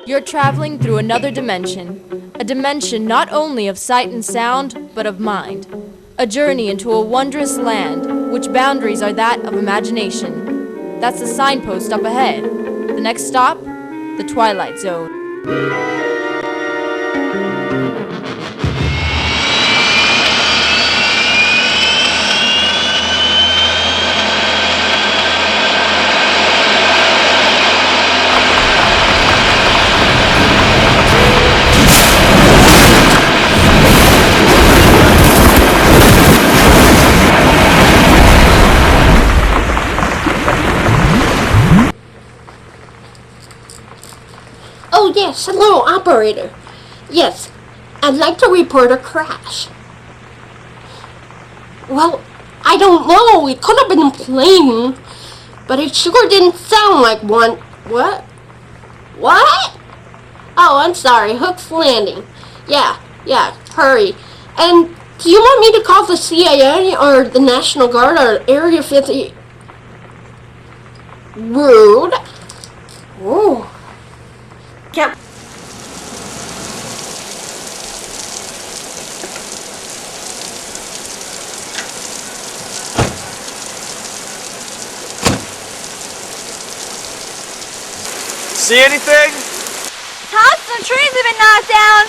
You're traveling through another dimension. A dimension not only of sight and sound, but of mind. A journey into a wondrous land, which boundaries are that of imagination. That's the signpost up ahead. The next stop, the Twilight Zone. Oh yes, hello operator. Yes, I'd like to report a crash. Well, I don't know, it could have been a plane, but it sure didn't sound like one. What? What? Oh, I'm sorry, Hook's Landing. Yeah, hurry. And do you want me to call the CIA or the National Guard or Area 50? Rude. Ooh. Can't. See anything? Tops, some trees have been knocked down.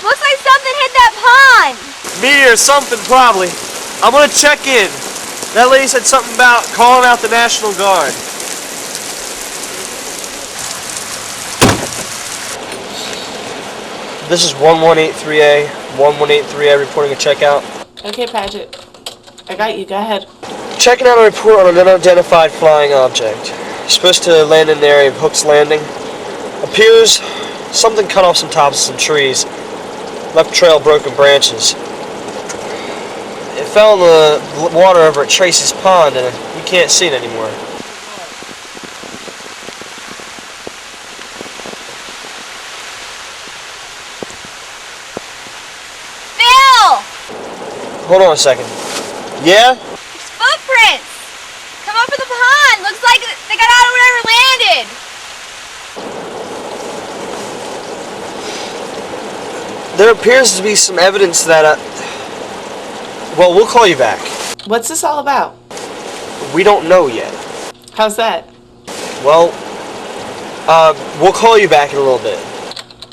Looks like something hit that pond. Meteor or something, probably. I'm gonna check in. That lady said something about calling out the National Guard. This is 1183A. 1183A reporting a checkout. Okay, Paget. I got you. Go ahead. Checking out a report on an unidentified flying object. Supposed to land in the area of Hook's Landing. Appears something cut off some tops of some trees. Left trail of broken branches. It fell in the water over at Tracy's Pond and we can't see it anymore. Hold on a second. Yeah? There's footprints! Come up in the pond! Looks like they got out of whatever landed! There appears to be some evidence that, well, we'll call you back. What's this all about? We don't know yet. How's that? Well, we'll call you back in a little bit.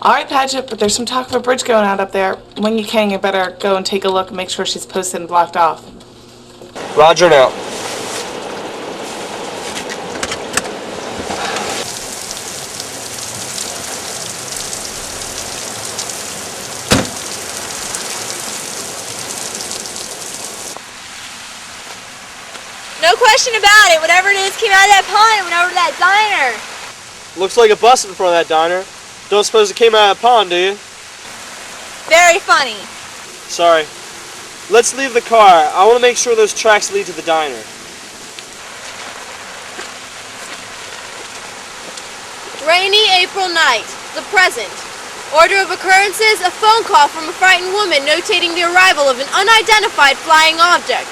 Alright, Paget, but there's some talk of a bridge going out up there. When you can, you better go and take a look and make sure she's posted and blocked off. Roger now. No question about it. Whatever it is came out of that pond and went over to that diner. Looks like a bus in front of that diner. Don't suppose it came out of the pond, do you? Very funny. Sorry. Let's leave the car. I want to make sure those tracks lead to the diner. Rainy April night. The present. Order of occurrences, a phone call from a frightened woman notating the arrival of an unidentified flying object.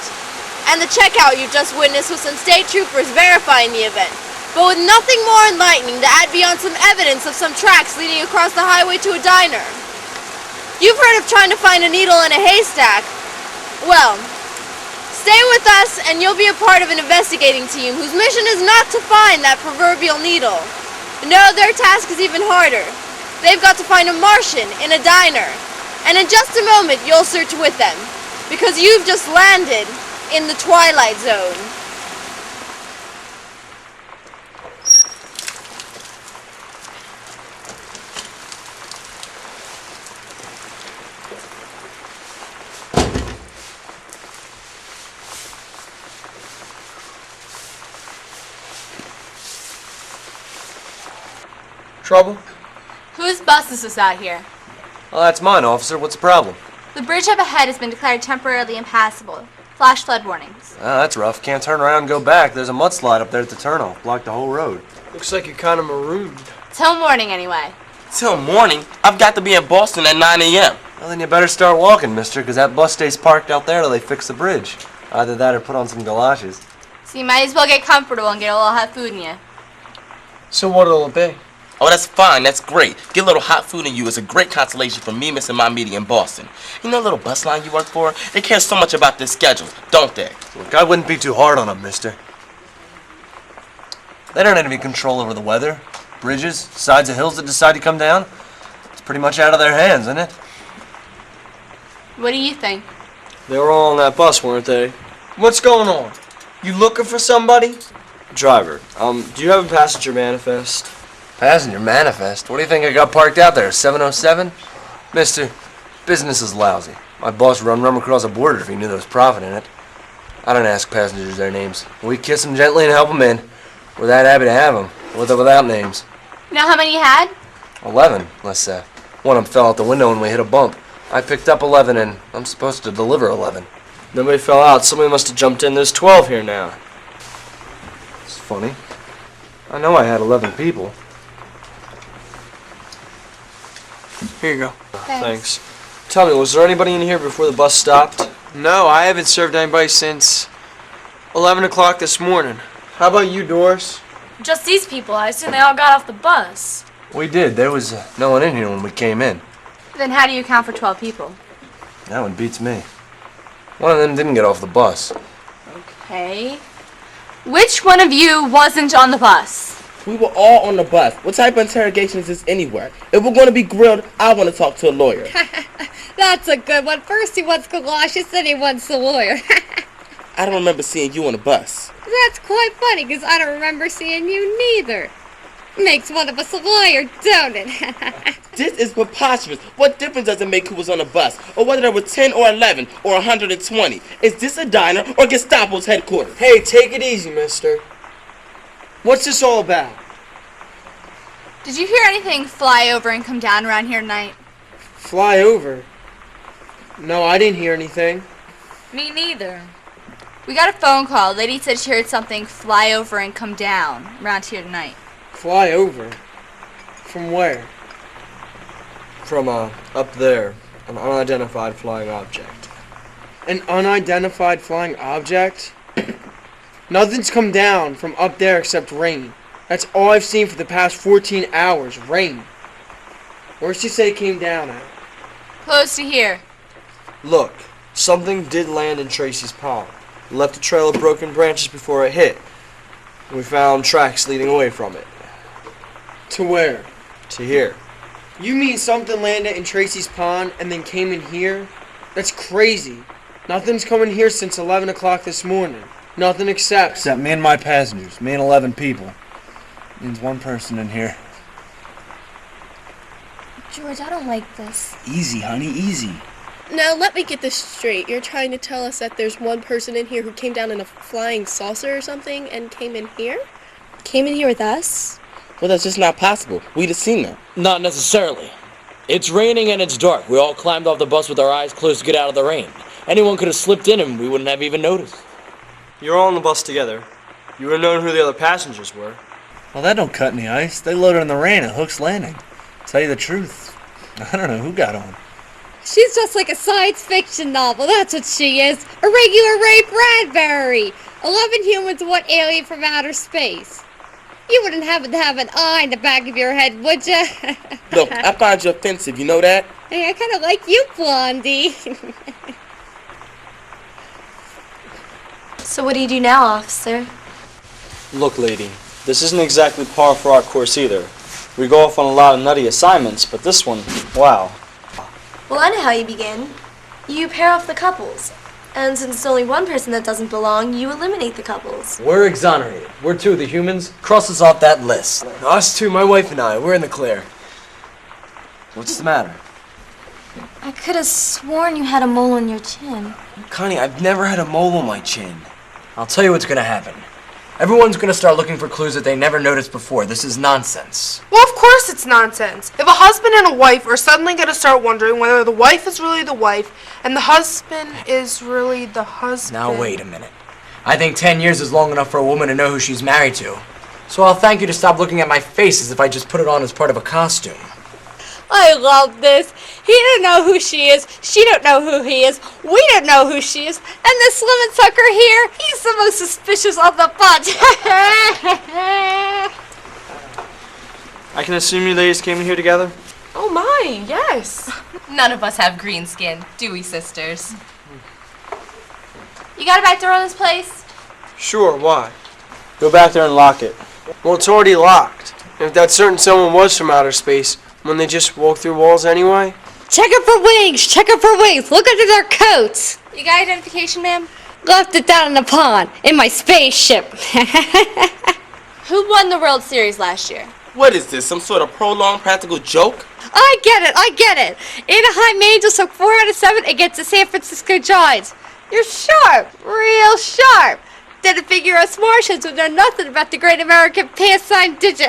And the checkout you just witnessed with some state troopers verifying the event, but with nothing more enlightening to add beyond some evidence of some tracks leading across the highway to a diner. You've heard of trying to find a needle in a haystack. Well, stay with us and you'll be a part of an investigating team whose mission is not to find that proverbial needle. No, their task is even harder. They've got to find a Martian in a diner. And in just a moment, you'll search with them, because you've just landed in the Twilight Zone. Trouble? Whose bus is this out here? Well, that's mine, officer. What's the problem? The bridge up ahead has been declared temporarily impassable. Flash flood warnings. Ah, that's rough. Can't turn around and go back. There's a mudslide up there at the turnoff. Blocked the whole road. Looks like you're kind of marooned. Till morning, anyway. Till morning? I've got to be in Boston at 9 a.m. Well, then you better start walking, mister, because that bus stays parked out there till they fix the bridge. Either that or put on some galoshes. So you might as well get comfortable and get a little hot food in you. So what'll it be? Oh, that's fine. That's great. Get a little hot food in you is a great consolation for me missing my meeting in Boston. You know the little bus line you work for? They care so much about their schedules, don't they? Look, I wouldn't be too hard on them, mister. They don't have any control over the weather, bridges, sides of hills that decide to come down. It's pretty much out of their hands, isn't it? What do you think? They were all on that bus, weren't they? What's going on? You looking for somebody? Driver, do you have a passenger manifest? Passenger manifest? What do you think I got parked out there, 707? Mister, business is lousy. My boss would run across the border if he knew there was profit in it. I don't ask passengers their names. We kiss them gently and help them in. We're that happy to have them, with or without names. You know how many you had? 11, let's say. One of them fell out the window when we hit a bump. I picked up 11 and I'm supposed to deliver 11. Nobody fell out. Somebody must have jumped in. There's 12 here now. It's funny. I know I had 11 people. Here you go. Thanks. Tell me, was there anybody in here before the bus stopped? No, I haven't served anybody since 11 o'clock this morning. How about you, Doris? Just these people. I assume they all got off the bus. We did. There was no one in here when we came in. Then how do you account for 12 people? That one beats me. One of them didn't get off the bus. Okay. Which one of you wasn't on the bus? We were all on the bus. What type of interrogation is this anywhere? If we're going to be grilled, I want to talk to a lawyer. That's a good one. First he wants galoshes, then he wants the lawyer. I don't remember seeing you on the bus. That's quite funny, because I don't remember seeing you neither. Makes one of us a lawyer, don't it? This is preposterous. What difference does it make who was on the bus? Or whether there were 10 or 11 or 120? Is this a diner or Gestapo's headquarters? Hey, take it easy, mister. What's this all about? Did you hear anything fly over and come down around here tonight? Fly over? No, I didn't hear anything. Me neither. We got a phone call. Lady said she heard something fly over and come down around here tonight. Fly over? From where? From, up there. An unidentified flying object. An unidentified flying object? Nothing's come down from up there except rain. That's all I've seen for the past 14 hours, rain. Where'd she say it came down at? Close to here. Look, something did land in Tracy's pond. It left a trail of broken branches before it hit. We found tracks leading away from it. To where? To here. You mean something landed in Tracy's pond and then came in here? That's crazy. Nothing's come in here since 11 o'clock this morning. Nothing except... Except me and my passengers. Me and 11 people. Means one person in here. George, I don't like this. Easy, honey, easy. Now, let me get this straight. You're trying to tell us that there's one person in here who came down in a flying saucer or something and came in here? Came in here with us? Well, that's just not possible. We'd have seen them. Not necessarily. It's raining and it's dark. We all climbed off the bus with our eyes closed to get out of the rain. Anyone could have slipped in and we wouldn't have even noticed. You're all on the bus together. You would have known who the other passengers were. Well, that don't cut any ice. They loaded in the rain at Hook's Landing. Tell you the truth, I don't know who got on. She's just like a science fiction novel, that's what she is. A regular Ray Bradbury. 11 humans and one alien from outer space. You wouldn't happen to have an eye in the back of your head, would ya? Look, I find you offensive, you know that? Hey, I kind of like you, Blondie. So what do you do now, officer? Look, lady, this isn't exactly par for our course either. We go off on a lot of nutty assignments, but this one, wow. Well, I know how you begin. You pair off the couples. And since it's only one person that doesn't belong, you eliminate the couples. We're exonerated. We're two of the humans. Cross us off that list. Us two, my wife and I, we're in the clear. What's the matter? I could have sworn you had a mole on your chin. Connie, I've never had a mole on my chin. I'll tell you what's gonna happen. Everyone's gonna start looking for clues that they never noticed before. This is nonsense. Well, of course it's nonsense. If a husband and a wife are suddenly going to start wondering whether the wife is really the wife and the husband is really the husband... Now wait a minute. I think 10 years is long enough for a woman to know who she's married to. So I'll thank you to stop looking at my face as if I just put it on as part of a costume. I love this. He don't know who she is. She don't know who he is. We don't know who she is. And this lemon sucker here, he's the most suspicious of the bunch. I can assume you ladies came in here together? Oh my, yes. None of us have green skin, do we, sisters? You got a back door on this place? Sure, why? Go back there and lock it. Well, it's already locked. And if that certain someone was from outer space, wouldn't they just walk through walls anyway? Check her for wings! Check her for wings! Look under their coats! You got identification, ma'am? Left it down in the pond, in my spaceship. Who won the World Series last year? What is this, some sort of prolonged practical joke? I get it! Anaheim Angels took 4 out of 7 against the San Francisco Giants. You're sharp, real sharp. Didn't figure us Martians would know nothing about the great American pastime, did you?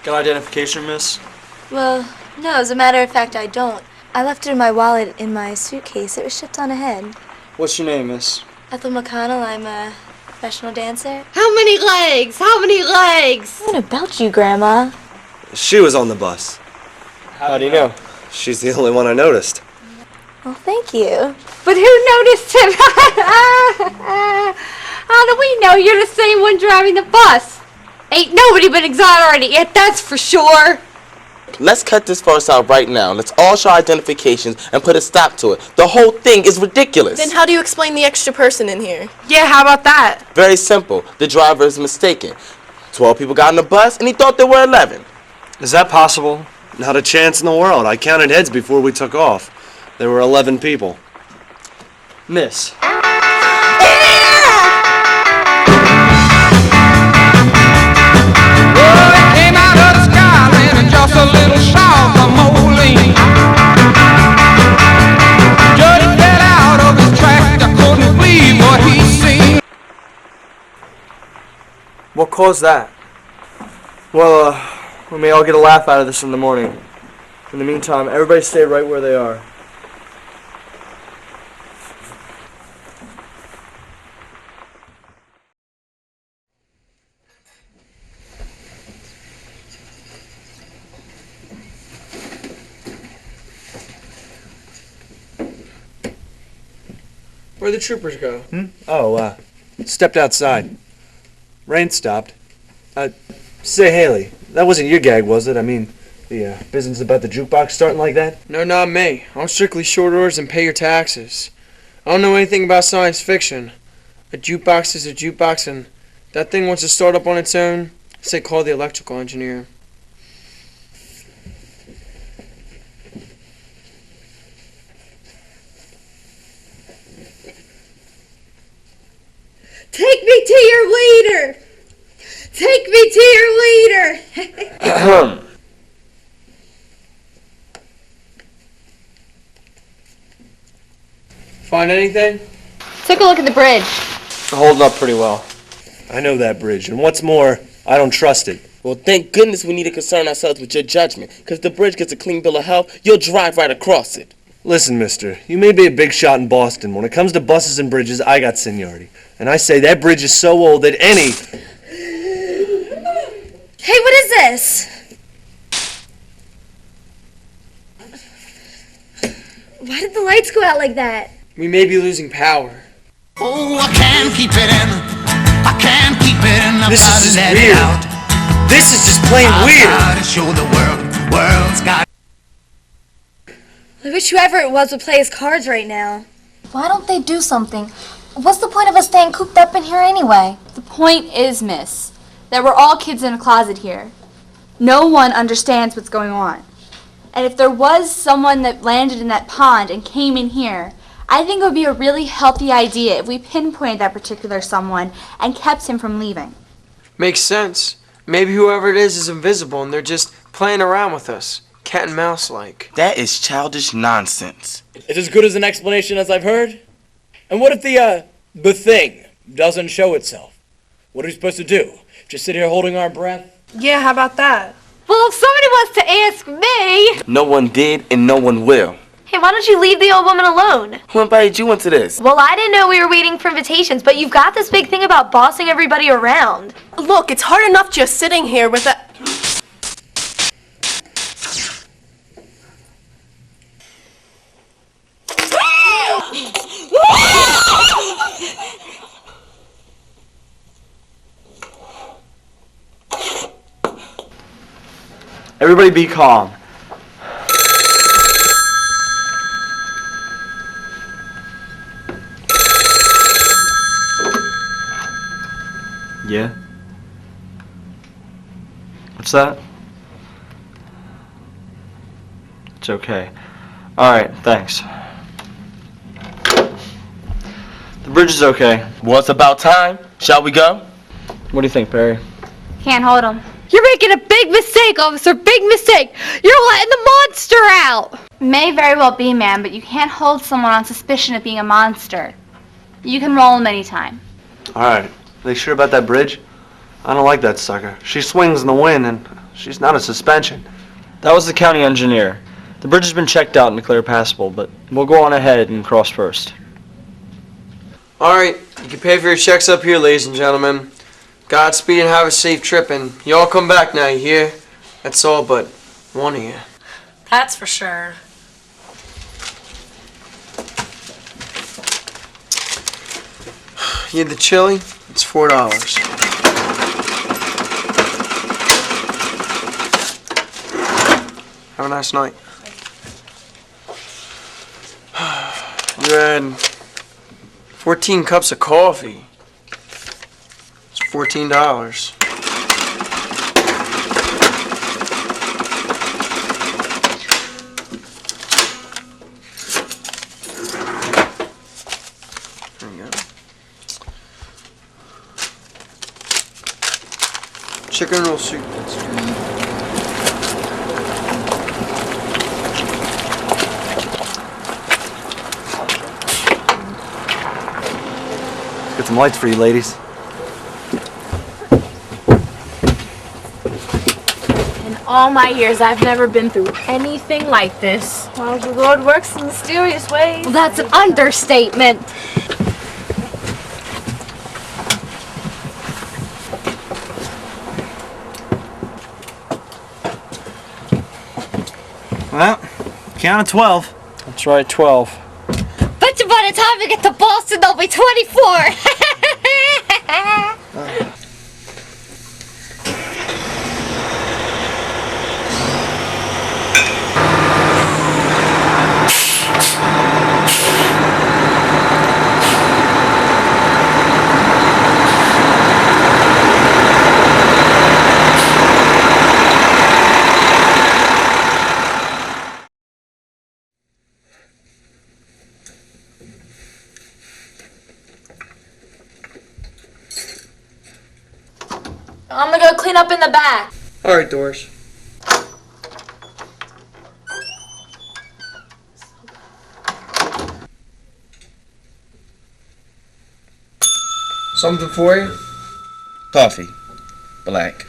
Got identification, miss? Well, no, as a matter of fact, I don't. I left it in my wallet in my suitcase. It was shipped on ahead. What's your name, miss? Ethel McConnell, I'm a professional dancer. How many legs? How many legs? What about you, Grandma? She was on the bus. How do you know? She's the only one I noticed. Well, thank you. But who noticed him? How do we know you're the same one driving the bus? Ain't nobody been exonerated yet, that's for sure. Let's cut this farce out right now. Let's all show identifications and put a stop to it. The whole thing is ridiculous. Then how do you explain the extra person in here? Yeah, how about that? Very simple. The driver is mistaken. 12 people got on the bus and he thought there were 11. Is that possible? Not a chance in the world. I counted heads before we took off. There were 11 people. Miss. A little south of Moline. Judge fell out of his track. I couldn't believe what he seen. What caused that? Well, we may all get a laugh out of this in the morning. In the meantime, everybody stay right where they are. Where'd the troopers go? Oh, stepped outside. Rain stopped. Say, Haley, that wasn't your gag, was it? I mean, the business about the jukebox starting like that? No, not me. I'm strictly short orders and pay your taxes. I don't know anything about science fiction. A jukebox is a jukebox, and that thing wants to start up on its own. Say call the electrical engineer. Take me to your leader! Take me to your leader! Find anything? Took a look at the bridge. Holding up pretty well. I know that bridge, and what's more, I don't trust it. Well, thank goodness we need to concern ourselves with your judgment, because if the bridge gets a clean bill of health, you'll drive right across it. Listen, mister, you may be a big shot in Boston. When it comes to buses and bridges, I got seniority. And I say that bridge is so old that any... Hey, what is this? Why did the lights go out like that? We may be losing power. Oh, I can't keep it in. I can't keep it in. I've This is gotta just let weird. it out. This is just plain weird. I've gotta show the world's got. I wish whoever it was would play his cards right now. Why don't they do something? What's the point of us staying cooped up in here anyway? The point is, miss, that we're all kids in a closet here. No one understands what's going on. And if there was someone that landed in that pond and came in here, I think it would be a really healthy idea if we pinpointed that particular someone and kept him from leaving. Makes sense. Maybe whoever it is invisible and they're just playing around with us. Cat and mouse like. That is childish nonsense. It's as good as an explanation as I've heard. And what if the thing doesn't show itself? What are we supposed to do? Just sit here holding our breath? Yeah, how about that? Well, if somebody wants to ask me... No one did and no one will. Hey, why don't you leave the old woman alone? Who invited you into this? Well, I didn't know we were waiting for invitations, but you've got this big thing about bossing everybody around. Look, it's hard enough just sitting here with a... Everybody be calm. Yeah? What's that? It's okay. Alright, thanks. The bridge is okay. Well, it's about time. Shall we go? What do you think, Perry? Can't hold him. You're making a big mistake, officer. Big mistake. You're letting the monster out. May very well be, ma'am, but you can't hold someone on suspicion of being a monster. You can roll him anytime. Alright. They sure about that bridge? I don't like that sucker. She swings in the wind, and she's not a suspension. That was the county engineer. The bridge has been checked out and declared passable, but we'll go on ahead and cross first. Alright, you can pay for your checks up here, ladies and gentlemen. Godspeed and have a safe trip, and you all come back now, you hear? That's all but one of you. That's for sure. You had the chili? It's $4. Have a nice night. You had 14 cups of coffee. It's $14. There you go. Chicken roll soup. Get some lights for you, ladies. In all my years, I've never been through anything like this. Well, the Lord works in mysterious ways. Well, that's an understatement. Well, count of 12. That's right, 12. Bet you by the time we get to Boston, they'll be 24. I'm gonna go clean up in the back. Alright, Doris. Something for you? Coffee. Black.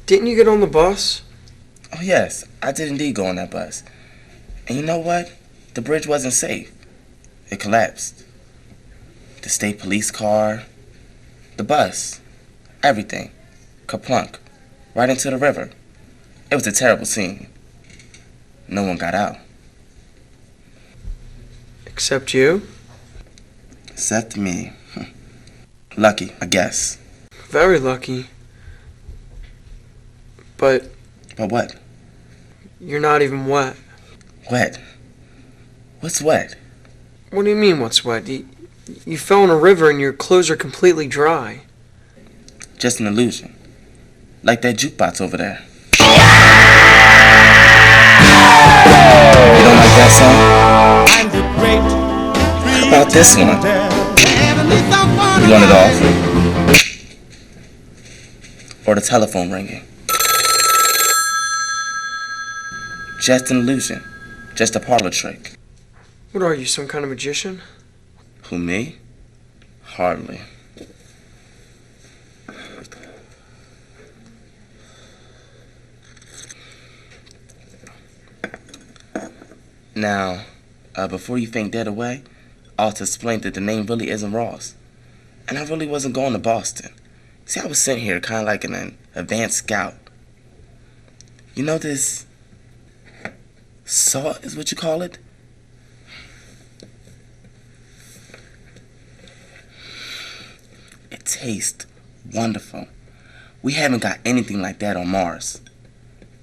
Didn't you get on the bus? Oh, yes. I did indeed go on that bus. And you know what? The bridge wasn't safe. It collapsed. The state police car, the bus, everything. Kaplunk. Right into the river. It was a terrible scene. No one got out. Except you? Except me. Lucky, I guess. Very lucky. But But what? you're not even wet. Wet? What's wet? What do you mean, what's wet? You fell in a river and your clothes are completely dry. Just an illusion. Like that jukebox over there. You don't like that song? How about this one? You want it off? Or the telephone ringing? Just an illusion. Just a parlor trick. What are you, some kind of magician? Who, me? Hardly. Now, before you faint dead away, I ought to explain that the name really isn't Ross. And I really wasn't going to Boston. See, I was sent here kind of like an advanced scout. You know this salt is what you call it? It tastes wonderful. We haven't got anything like that on Mars.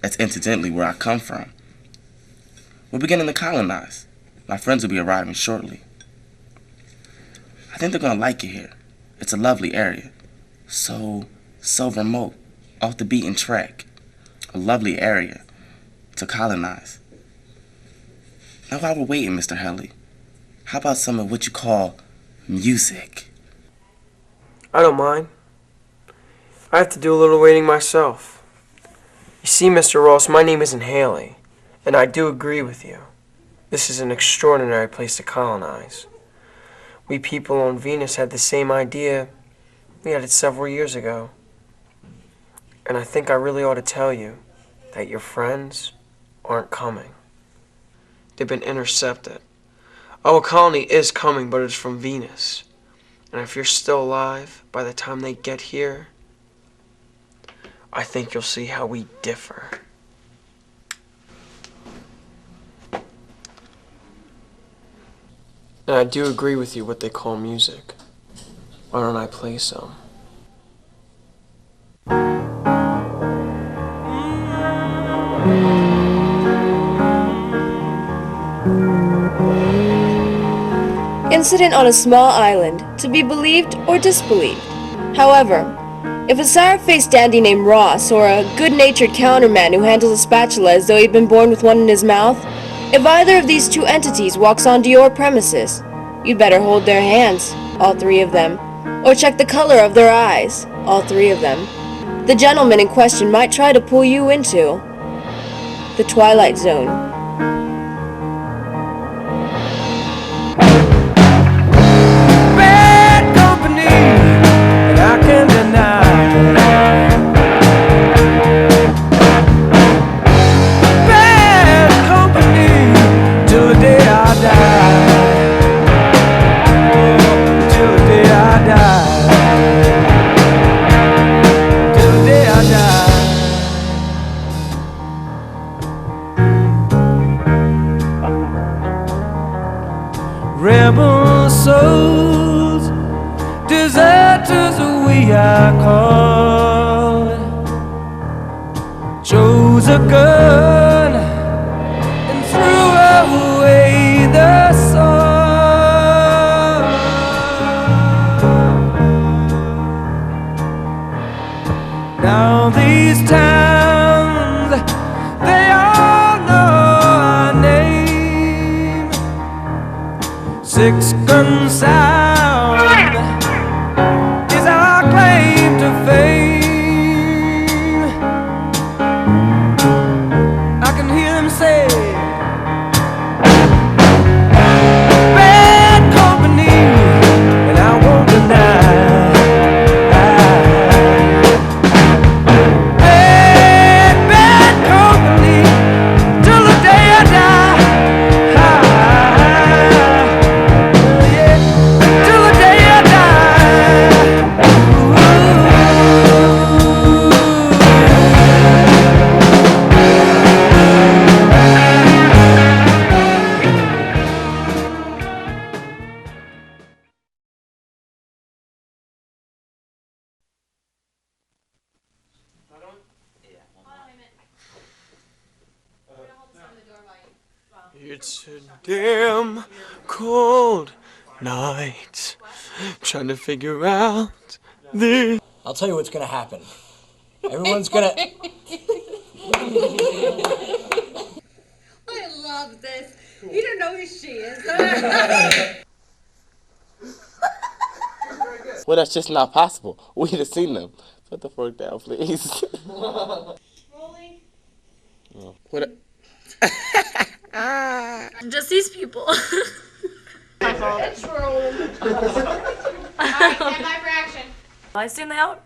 That's incidentally where I come from. We're beginning to colonize. My friends will be arriving shortly. I think they're gonna like it here. It's a lovely area. So remote, off the beaten track. A lovely area to colonize. Now while we're waiting, Mr. Helly, how about some of what you call music? I don't mind. I have to do a little waiting myself. You see, Mr. Ross, my name isn't Haley, and I do agree with you. This is an extraordinary place to colonize. We people on Venus had the same idea. We had it several years ago. And I think I really ought to tell you that your friends aren't coming. They've been intercepted. Our colony is coming, but it's from Venus. And if you're still alive by the time they get here, I think you'll see how we differ. And I do agree with you what they call music. Why don't I play some? Incident on a small island, to be believed or disbelieved. However, if a sour-faced dandy named Ross, or a good-natured counterman who handles a spatula as though he'd been born with one in his mouth, if either of these two entities walks onto your premises, you'd better hold their hands, all three of them, or check the color of their eyes, all three of them. The gentleman in question might try to pull you into the Twilight Zone. Rebel souls, deserters we are called. Chose a gun and threw away the sword. Now these towns, they all know our name. Six-gun sound is our claim to fame. I can hear them say, bad company, and I won't deny. Bad company, till the day I die. It's a damn cold night. Trying to figure out this. I'll tell you what's gonna happen. Everyone's gonna... I love this. You don't know who she is. Well, that's just not possible. We'd have seen them. Put the fork down, please. Rolling. Oh. What? Just these people. It's rolling. Alright, stand by for action. I assume they all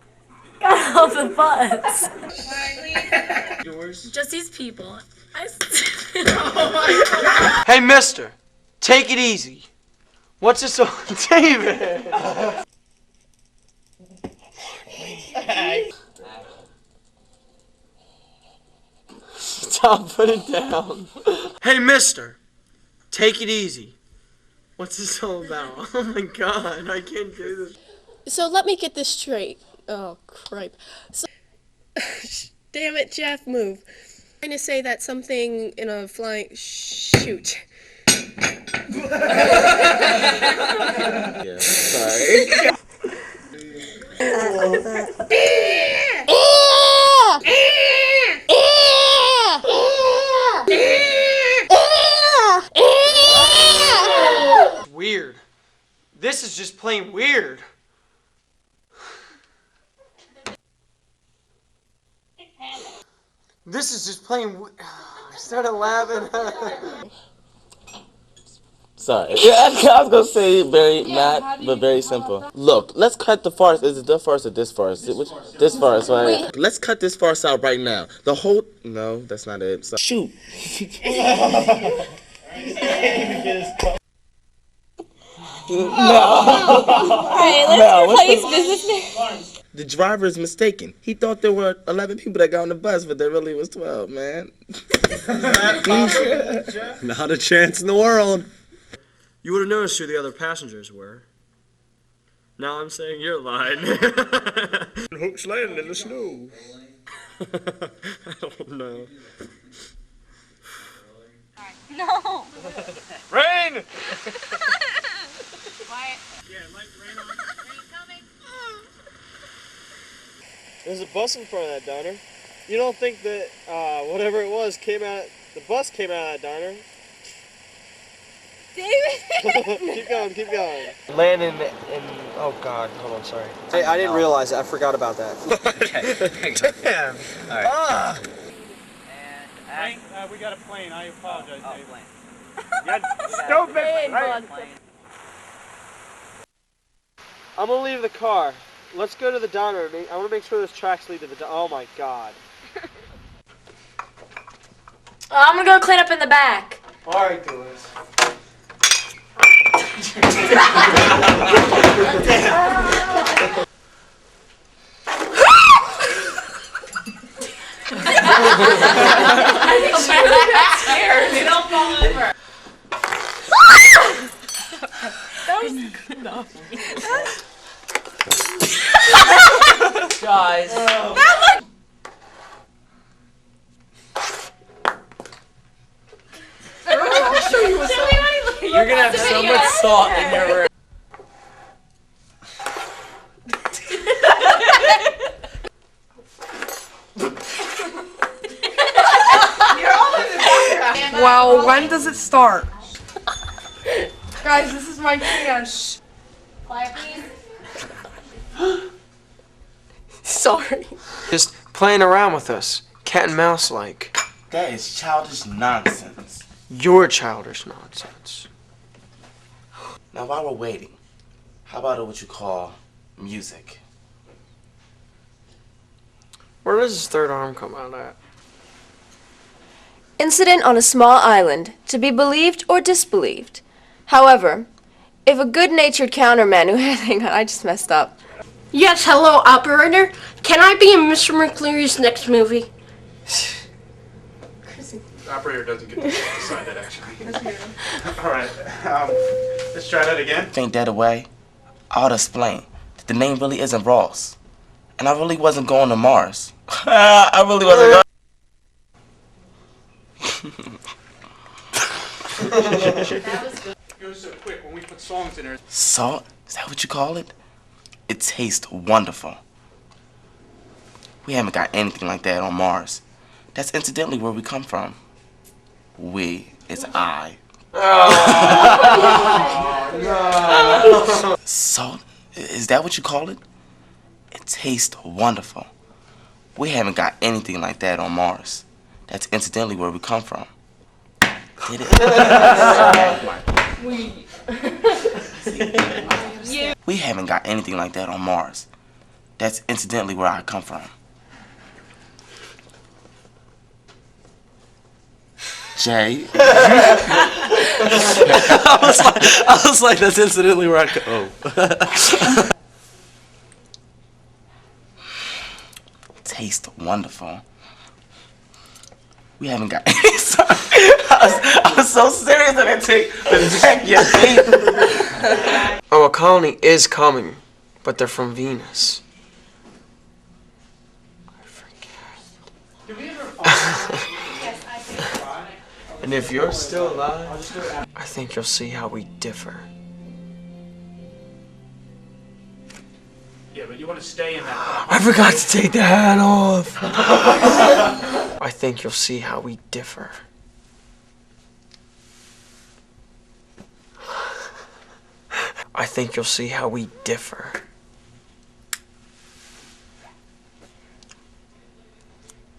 got off the bus. Yours? Just these people. Hey, mister, take it easy. What's this on David? Stop, put it down. Hey, mister. Take it easy. What's this all about? Oh my god, I can't do this. So let me get this straight. Oh, cripe. So, damn it, Jeff, move. I'm trying to say that something in a flying... Shoot. Yeah, sorry. Weird. This is just plain weird. This is just plain I started laughing. Sorry. Yeah, I was gonna say very not, but very simple. Look, let's cut the farce. Is it the farce or this farce? This farce, right? Wait. Let's cut this farce out right now. The whole. No, that's not it. So, shoot. Alright, let's replace businessman. The driver is mistaken. He thought there were 11 people that got on the bus, but there really was 12, man. Not a chance in the world. You would have noticed who the other passengers were. Now I'm saying you're lying. Hook's Landing in the snow. I don't know. No. Rain! Quiet. Yeah, like rain on. Rain coming. There's a bus in front of that diner. You don't think that whatever it was came out? The bus came out of that diner. David. Keep going, keep going. Landon in oh god, hold on, sorry. I didn't realize it. I forgot about that. Damn. All right. We got a plane. I apologize, Oh, Dave. plane. Stupid. Right. I'm gonna leave the car. Let's go to the diner. I want to make sure those tracks lead to the diner. Oh my god. I'm gonna go clean up in the back. Alright, Lewis. Scared. They don't fall over. That was good enough. Guys. You're gonna have so much salt in your room. Well, when does it start? Guys, this is my chance. Quiet, please. Sorry. Just playing around with us. Cat and mouse like. That is childish nonsense. You're childish nonsense. Now, while we're waiting, how about what you call music? Where does his third arm come out at? Incident on a small island, to be believed or disbelieved. However, if a good-natured counterman who hang on, I just messed up. Yes, hello, operator. Can I be in Mr. McCleary's next movie? The operator doesn't get to decide that, actually. All right. Let's try that again. Ain't that away? I'll explain that the name really isn't Ross. And I really wasn't going to Mars. I really wasn't going. It goes so quick when we put songs in there. Salt? Is that what you call it? It tastes wonderful. We haven't got anything like that on Mars. That's incidentally where we come from. We is I. Salt? Is that what you call it? It tastes wonderful. We haven't got anything like that on Mars. That's incidentally where we come from. Did it? We haven't got anything like that on Mars. That's incidentally where I come from. Jay. I was like, that's incidentally where I come. Oh. Tastes wonderful. We haven't got any sign. I was so serious that I take the neck your feet. Oh, a colony is coming, but they're from Venus. And if you're still alive, I think you'll see how we differ. Yeah, but you want to stay in that. I forgot to take the hat off. I think you'll see how we differ. I think you'll see how we differ.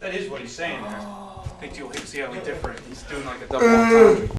That is what he's saying there. I think you'll see how we differ. He's doing like a double entendre.